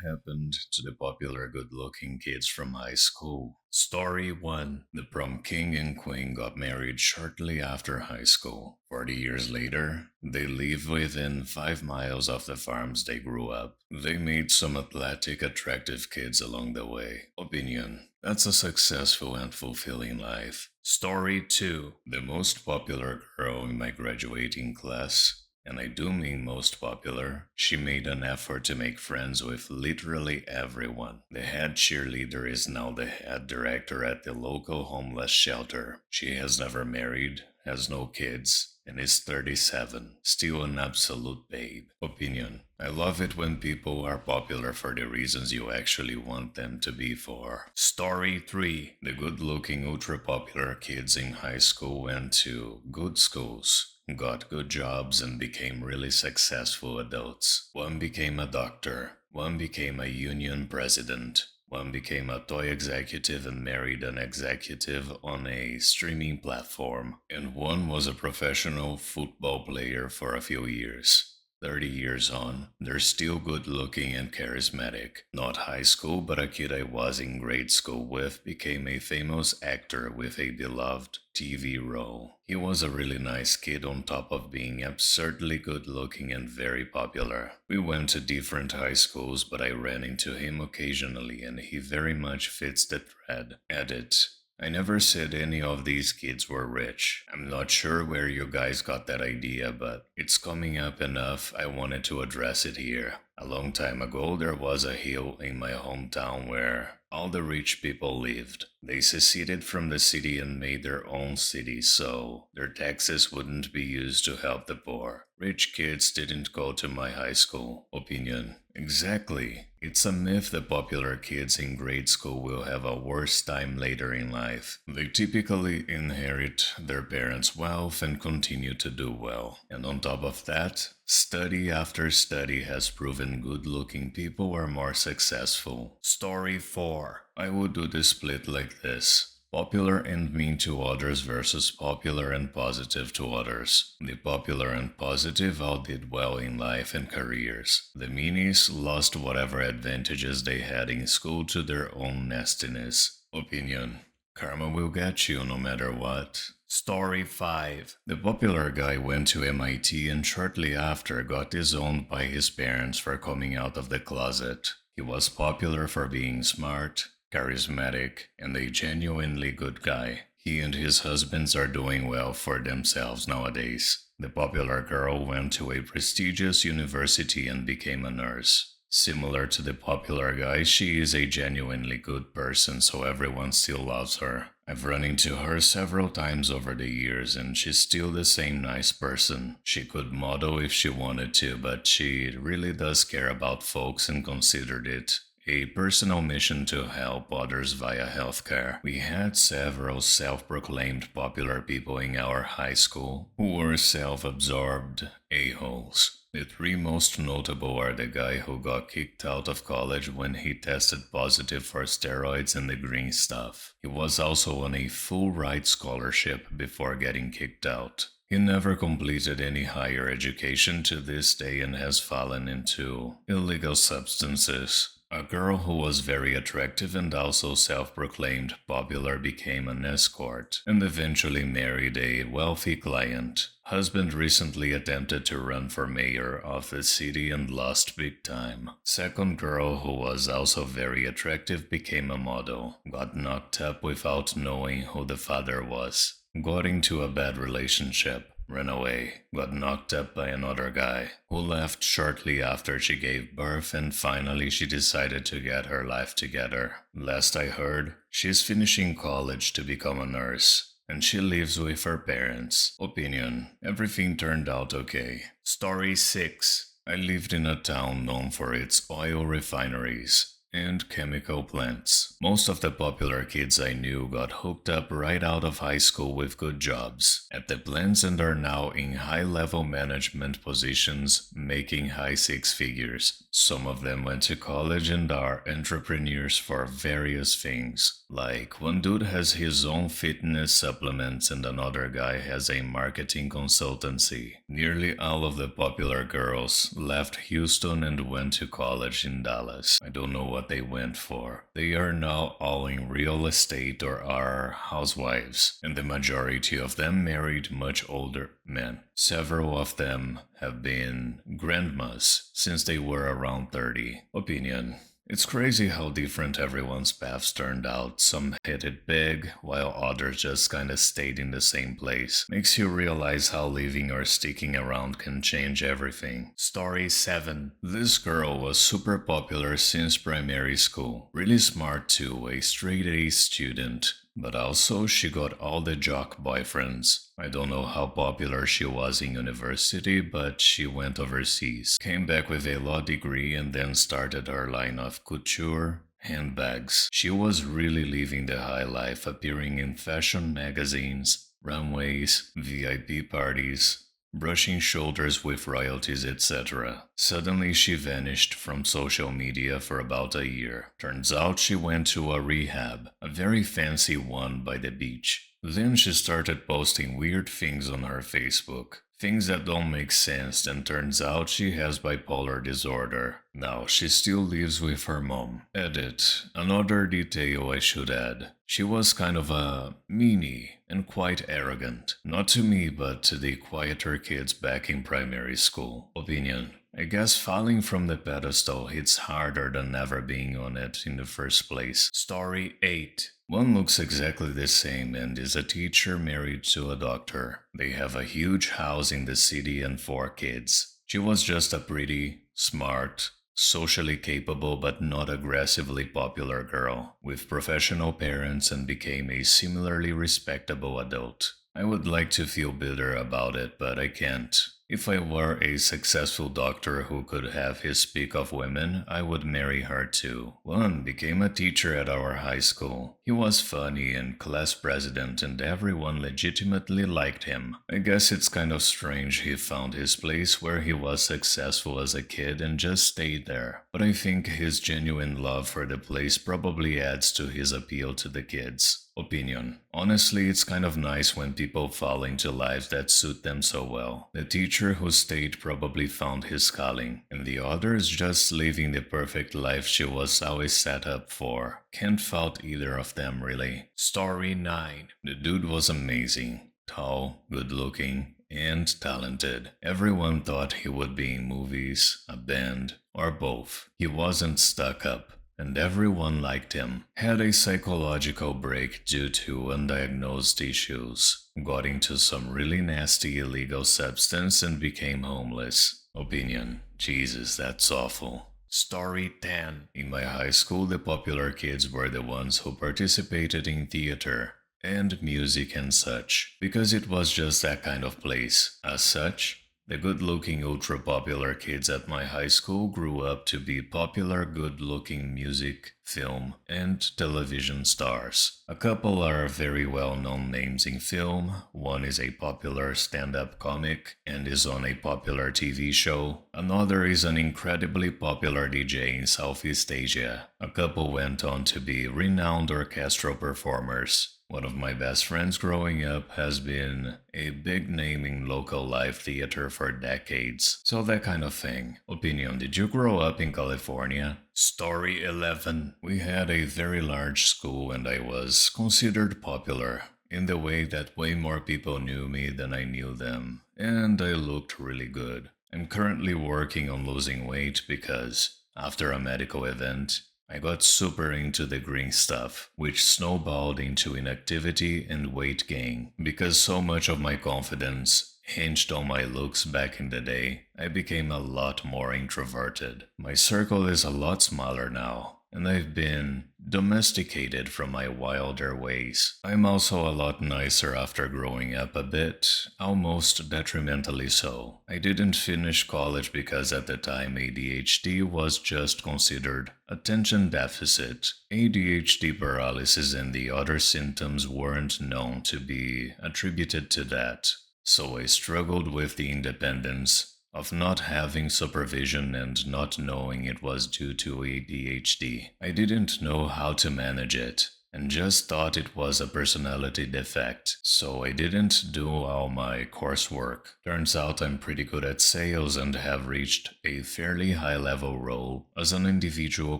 happened to the popular good-looking kids from high school. Story 1. The prom king and queen got married shortly after high school. 40 years later, they live within 5 miles of the farms they grew up. They made some athletic, attractive kids along the way. Opinion. That's a successful and fulfilling life. Story 2. The most popular girl in my graduating class, and I do mean most popular, she made an effort to make friends with literally everyone. The head cheerleader is now the head director at the local homeless shelter. She has never married, has no kids, and is 37. Still an absolute babe. Opinion. I love it when people are popular for the reasons you actually want them to be for. Story 3. The good-looking ultra-popular kids in high school went to good schools, got good jobs, and became really successful adults. One became a doctor, one became a union president, one became a toy executive and married an executive on a streaming platform, and one was a professional football player for a few years. 30 years on, they're still good looking and charismatic. Not high school, but a kid I was in grade school with became a famous actor with a beloved TV role. He was a really nice kid on top of being absurdly good looking and very popular. We went to different high schools, but I ran into him occasionally and he very much fits the thread. Edit. I never said any of these kids were rich. I'm not sure where you guys got that idea, but it's coming up enough. I wanted to address it here. A long time ago, there was a hill in my hometown where all the rich people lived. They seceded from the city and made their own city, so their taxes wouldn't be used to help the poor. Rich kids didn't go to my high school. Opinion. Exactly. It's a myth that popular kids in grade school will have a worse time later in life. They typically inherit their parents' wealth and continue to do well. And on top of that, study after study has proven good-looking people are more successful. Story 4. I would do the split like this. Popular and mean to others versus popular and positive to others. The popular and positive all did well in life and careers. The meanies lost whatever advantages they had in school to their own nastiness. Opinion. Karma will get you no matter what. Story 5. The popular guy went to MIT and shortly after got disowned by his parents for coming out of the closet. He was popular for being smart, charismatic, and a genuinely good guy. He and his husbands are doing well for themselves nowadays. The popular girl went to a prestigious university and became a nurse. Similar to the popular guy, she is a genuinely good person, so everyone still loves her. I've run into her several times over the years and she's still the same nice person. She could model if she wanted to, but she really does care about folks and considered it a personal mission to help others via healthcare. We had several self-proclaimed popular people in our high school who were self-absorbed a-holes. The 3 most notable are the guy who got kicked out of college when he tested positive for steroids and the green stuff. He was also on a full ride scholarship before getting kicked out. He never completed any higher education to this day and has fallen into illegal substances. A girl who was very attractive and also self-proclaimed popular became an escort and eventually married a wealthy client. Husband recently attempted to run for mayor of the city and lost big time. Second girl who was also very attractive became a model. Got knocked up without knowing who the father was. Got into a bad relationship. Ran away, got knocked up by another guy, who left shortly after she gave birth, and finally she decided to get her life together. Last I heard, she's finishing college to become a nurse, and she lives with her parents. Opinion. Everything turned out okay. Story 6. I lived in a town known for its oil refineries. and chemical plants. Most of the popular kids I knew got hooked up right out of high school with good jobs at the plants and are now in high-level management positions making high six figures. Some of them went to college and are entrepreneurs for various things. Like, one dude has his own fitness supplements and another guy has a marketing consultancy. Nearly all of the popular girls left Houston and went to college in Dallas. I don't know what they went for. They are now all in real estate or are housewives, and the majority of them married much older men. Several of them have been grandmas since they were around 30. Opinion. It's crazy how different everyone's paths turned out. Some hit it big, while others just kinda stayed in the same place. Makes you realize how living or sticking around can change everything. Story 7. This girl was super popular since primary school. Really smart too, a straight A student. But also, she got all the jock boyfriends. I don't know how popular she was in university, but she went overseas, came back with a law degree, and then started her line of couture handbags. She was really living the high life, appearing in fashion magazines, runways, VIP parties, brushing shoulders with royalties, etc. Suddenly she vanished from social media for about a year. Turns out she went to a rehab, a very fancy one by the beach. Then she started posting weird things on her Facebook. Things that don't make sense, and turns out she has bipolar disorder. Now, she still lives with her mom. Edit. Another detail I should add. She was kind of a meanie and quite arrogant. Not to me, but to the quieter kids back in primary school. Opinion. I guess falling from the pedestal hits harder than never being on it in the first place. Story 8. One looks exactly the same and is a teacher married to a doctor. They have a huge house in the city and 4 kids. She was just a pretty, smart, socially capable but not aggressively popular girl with professional parents and became a similarly respectable adult. I would like to feel bitter about it, but I can't. If I were a successful doctor who could have his pick of women, I would marry her too. One became a teacher at our high school. He was funny and class president and everyone legitimately liked him. I guess it's kind of strange he found his place where he was successful as a kid and just stayed there. But I think his genuine love for the place probably adds to his appeal to the kids. Opinion. Honestly, it's kind of nice when people fall into lives that suit them so well. The teacher who stayed probably found his calling, and the other is just living the perfect life she was always set up for. Can't fault either of them, really. Story 9. The dude was amazing. Tall, good looking, and talented. Everyone thought he would be in movies, a band, or both. He wasn't stuck up, and everyone liked him. Had a psychological break due to undiagnosed issues. Got into some really nasty illegal substance and became homeless. Opinion. Jesus, that's awful. Story 10. In my high school, the popular kids were the ones who participated in theater and music and such, because it was just that kind of place. As such, the good-looking ultra-popular kids at my high school grew up to be popular good-looking music, film, and television stars. A couple are very well-known names in film. One is a popular stand-up comic and is on a popular TV show. Another is an incredibly popular DJ in Southeast Asia. A couple went on to be renowned orchestral performers. One of my best friends growing up has been a big name in local live theater for decades. So that kind of thing. Opinion. Did you grow up in California? Story 11. We had a very large school and I was considered popular in the way that way more people knew me than I knew them. And I looked really good. I'm currently working on losing weight because, after a medical event, I got super into the green stuff, which snowballed into inactivity and weight gain. Because so much of my confidence hinged on my looks back in the day, I became a lot more introverted. My circle is a lot smaller now, and I've been domesticated from my wilder ways. I'm also a lot nicer after growing up a bit, almost detrimentally so. I didn't finish college because at the time ADHD was just considered attention deficit. ADHD paralysis and the other symptoms weren't known to be attributed to that. So I struggled with the independence of not having supervision and not knowing it was due to ADHD. I didn't know how to manage it and just thought it was a personality defect, so I didn't do all my coursework. Turns out I'm pretty good at sales and have reached a fairly high level role as an individual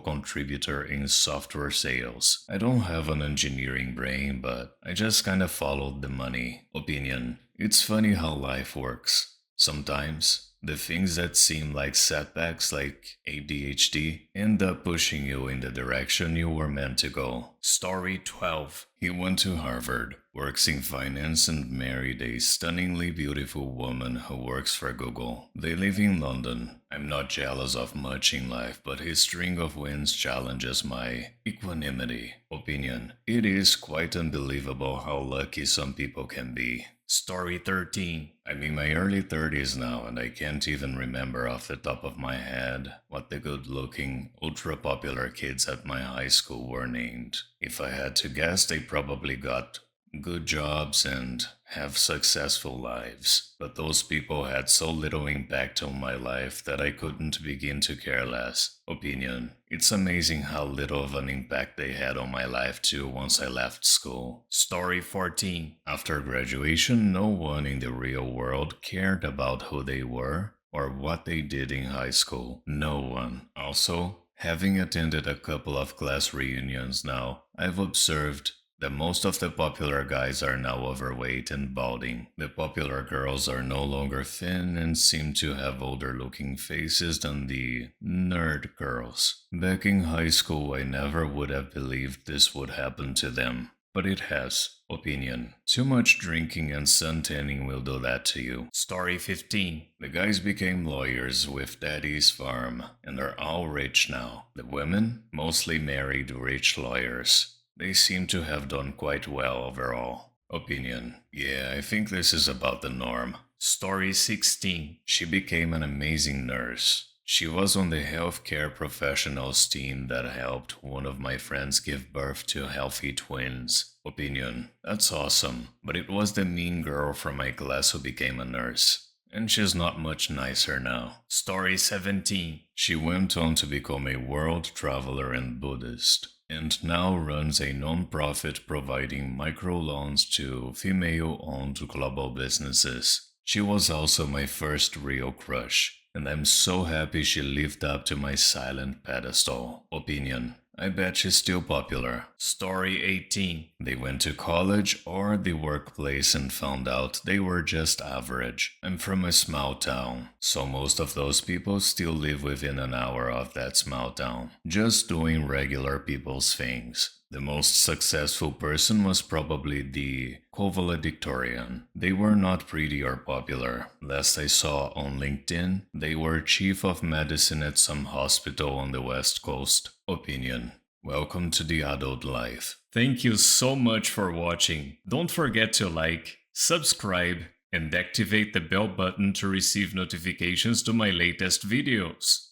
contributor in software sales. I don't have an engineering brain, but I just kinda followed the money. Opinion. It's funny how life works. Sometimes the things that seem like setbacks, like ADHD, end up pushing you in the direction you were meant to go. Story 12. He went to Harvard, works in finance, and married a stunningly beautiful woman who works for Google. They live in London. I'm not jealous of much in life, but his string of wins challenges my equanimity. Opinion. It is quite unbelievable how lucky some people can be. Story 13. I'm in my early 30s now, and I can't even remember off the top of my head what the good-looking, ultra-popular kids at my high school were named. If I had to guess, they probably got good jobs and have successful lives. But those people had so little impact on my life that I couldn't begin to care less. Opinion. It's amazing how little of an impact they had on my life too once I left school. Story 14. After graduation, no one in the real world cared about who they were or what they did in high school. No one. Also, having attended a couple of class reunions now, I've observed that most of the popular guys are now overweight and balding. The popular girls are no longer thin and seem to have older looking faces than the nerd girls. Back in high school, I never would have believed this would happen to them. But it has. Opinion. Too much drinking and suntanning will do that to you. Story 15. The guys became lawyers with daddy's farm and are all rich now. The women? Mostly married rich lawyers. They seem to have done quite well overall. Opinion. Yeah, I think this is about the norm. Story 16. She became an amazing nurse. She was on the healthcare professionals team that helped one of my friends give birth to healthy twins. Opinion. That's awesome, but it was the mean girl from my class who became a nurse. And she's not much nicer now. Story 17. She went on to become a world traveler and Buddhist, and now runs a non-profit providing microloans to female-owned global businesses. She was also my first real crush, and I'm so happy she lived up to my silent pedestal. Opinion. I bet she's still popular. Story 18. They went to college or the workplace and found out they were just average. I'm from a small town, so most of those people still live within an hour of that small town, just doing regular people's things. The most successful person was probably the valedictorian. They were not pretty or popular. Last I saw on LinkedIn, they were chief of medicine at some hospital on the West Coast. Opinion. Welcome to the adult life. Thank you so much for watching. Don't forget to like, subscribe, and activate the bell button to receive notifications to my latest videos.